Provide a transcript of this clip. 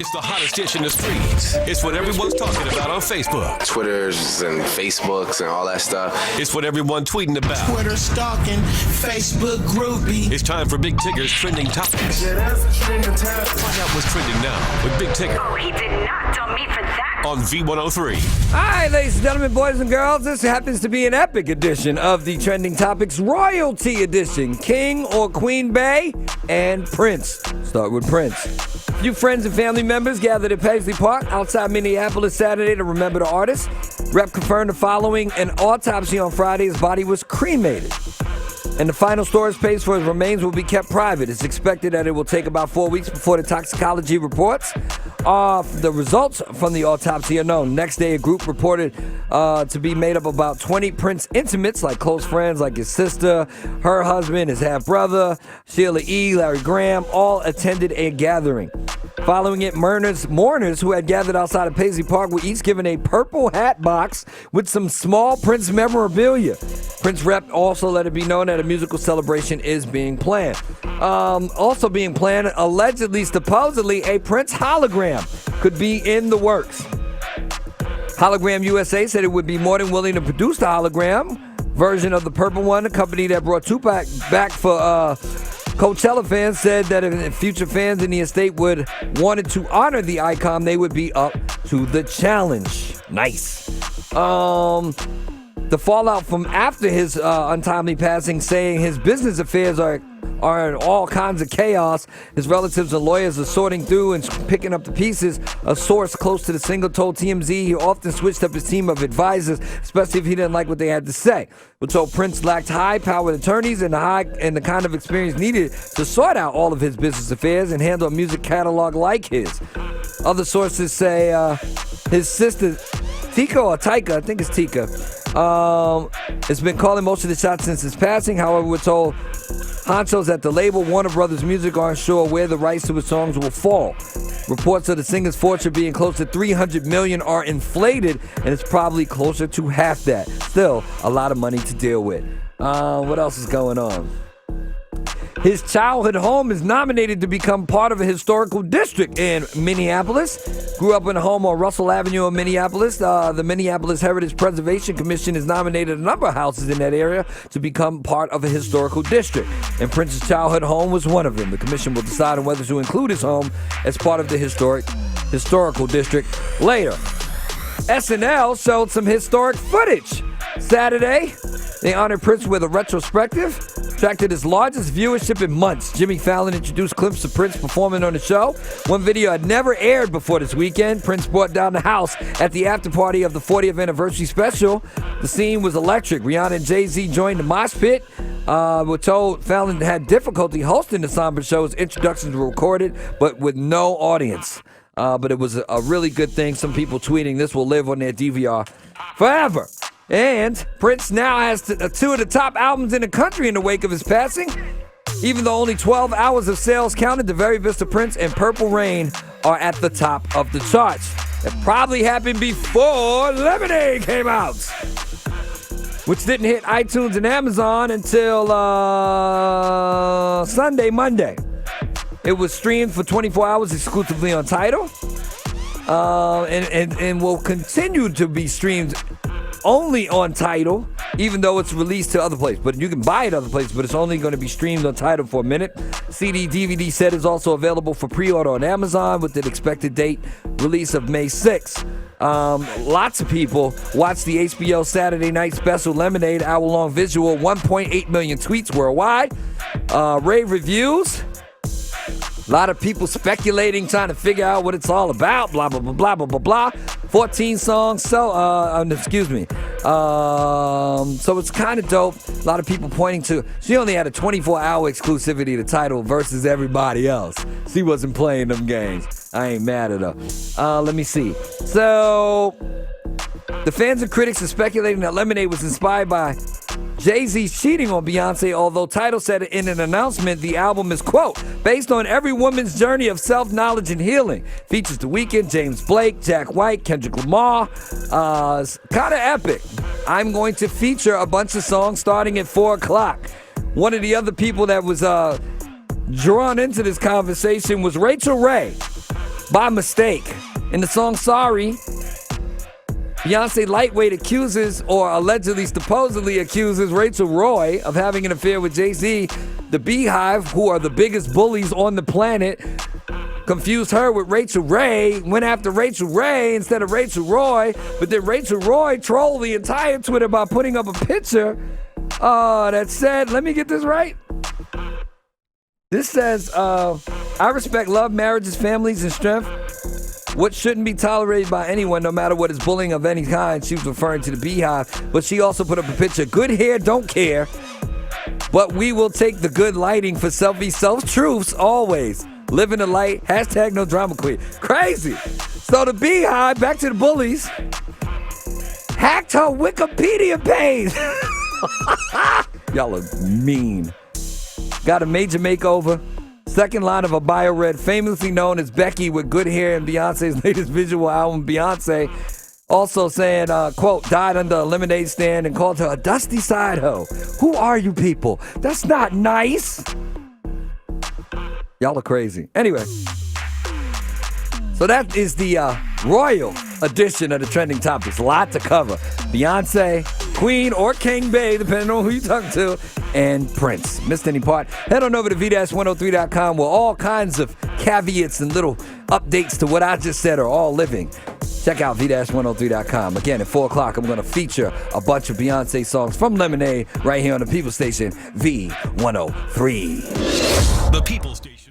It's the hottest dish in the streets. It's what everyone's talking about on Facebook. Twitters and Facebooks and all that stuff. It's what everyone's tweeting about. Twitter stalking, Facebook groupie. It's time for Big Tigger's Trending Topics. Yeah, that's trending topics. Find out what's trending now with Big Tigger. Oh, he did not tell me for that. On V103. All right, ladies and gentlemen, boys and girls, this happens to be an epic edition of the Trending Topics Royalty Edition. King or Queen Bey and Prince. Start with Prince. A few friends and family members gathered at Paisley Park outside Minneapolis Saturday to remember the artist. Rep confirmed the following: an autopsy on Friday. His body was cremated, and the final storage space for his remains will be kept private. It's expected that it will take about 4 weeks before the toxicology reports. The results from the autopsy are known. Next day, a group reported to be made up of about 20 Prince intimates, like close friends, like his sister, her husband, his half-brother, Sheila E., Larry Graham, all attended a gathering. Following it, mourners who had gathered outside of Paisley Park were each given a purple hat box with some small Prince memorabilia. Prince rep also let it be known that a musical celebration is being planned. Also being planned, allegedly, supposedly, a Prince hologram could be in the works. Hologram USA said it would be more than willing to produce the hologram version of the purple one. The company that brought Tupac back for Coachella fans said that if future fans in the estate wanted to honor the icon, they would be up to the challenge. Nice. The fallout from after his untimely passing, saying his business affairs are in all kinds of chaos. His relatives and lawyers are sorting through and picking up the pieces. A source close to the single told TMZ he often switched up his team of advisors, especially if he didn't like what they had to say. We're told Prince lacked high-powered attorneys and the kind of experience needed to sort out all of his business affairs and handle a music catalog like his. Other sources say his sister, Tigger, I think it's Tigger, has been calling most of the shots since his passing. However, we're told honchos at the label Warner Brothers Music aren't sure where the rights to his songs will fall. Reports of the singer's fortune being close to $300 million are inflated, and it's probably closer to half that. Still, a lot of money to deal with. What else is going on? His childhood home is nominated to become part of a historical district in Minneapolis. Grew up in a home on Russell Avenue in Minneapolis. The Minneapolis Heritage Preservation Commission has nominated a number of houses in that area to become part of a historical district, and Prince's childhood home was one of them. The commission will decide on whether to include his home as part of the historical district later. SNL showed some historic footage Saturday. They honored Prince with a retrospective. Attracted its largest viewership in months. Jimmy Fallon introduced clips of Prince performing on the show. One video had never aired before this weekend. Prince brought down the house at the after party of the 40th anniversary special. The scene was electric. Rihanna and Jay-Z joined the mosh pit. We're told Fallon had difficulty hosting the somber show's introductions were recorded, but with no audience. But it was a really good thing. Some people tweeting this will live on their DVR forever. And Prince now has two of the top albums in the country in the wake of his passing. Even though only 12 hours of sales counted, The Very Best of Prince and Purple Rain are at the top of the charts. It probably happened before Lemonade came out, which didn't hit iTunes and Amazon until Monday. It was streamed for 24 hours exclusively on Tidal, and will continue to be streamed only on Tidal, even though it's released to other places. But you can buy it other places, but it's only going to be streamed on Tidal for a minute. CD, DVD set is also available for pre-order on Amazon with an expected date release of May 6th. Lots of people watched the HBO Saturday night special Lemonade hour-long visual, 1.8 million tweets worldwide. Rave reviews. A lot of people speculating, trying to figure out what it's all about, blah, blah, blah, blah, blah, blah, blah. 14 songs, so it's kind of dope. A lot of people pointing to, she only had a 24-hour exclusivity to Tidal versus everybody else. She wasn't playing them games. I ain't mad at her. Let me see. So, the fans and critics are speculating that Lemonade was inspired by Jay-Z's cheating on Beyonce, although Tidal said in an announcement the album is, quote, based on every woman's journey of self-knowledge and healing. Features The Weeknd, James Blake, Jack White, Kendrick Lamar. Kind of epic. I'm going to feature a bunch of songs starting at 4 o'clock. One of the other people that was drawn into this conversation was Rachel Ray. by mistake. In the song Sorry, Beyonce lightweight accuses, or allegedly, supposedly accuses, Rachel Roy of having an affair with Jay-Z. The Beehive, who are the biggest bullies on the planet, confused her with Rachel Ray, went after Rachel Ray instead of Rachel Roy, but then Rachel Roy trolled the entire Twitter by putting up a picture that said, let me get this right. This says, I respect love, marriages, families, and strength. What shouldn't be tolerated by anyone, no matter what is bullying of any kind. She was referring to the Beehive, but she also put up a picture. Good hair, don't care, but we will take the good lighting for selfie self-truths always. Live in the light, hashtag no drama queen. Crazy. So the Beehive, back to the bullies, hacked her Wikipedia page. Y'all are mean. Got a major makeover. Second line of a bio read, famously known as Becky with good hair in Beyonce's latest visual album, Beyonce. Also saying, quote, died under a lemonade stand and called her a dusty side hoe. Who are you people? That's not nice. Y'all are crazy. Anyway, so that is the royal edition of the trending topics. A lot to cover. Beyonce, Queen or King Bay, depending on who you're talking to, and Prince. Missed any part? Head on over to v-103.com where all kinds of caveats and little updates to what I just said are all living. Check out v-103.com. Again, at 4 o'clock, I'm going to feature a bunch of Beyonce songs from Lemonade right here on the People Station, V103. The People Station.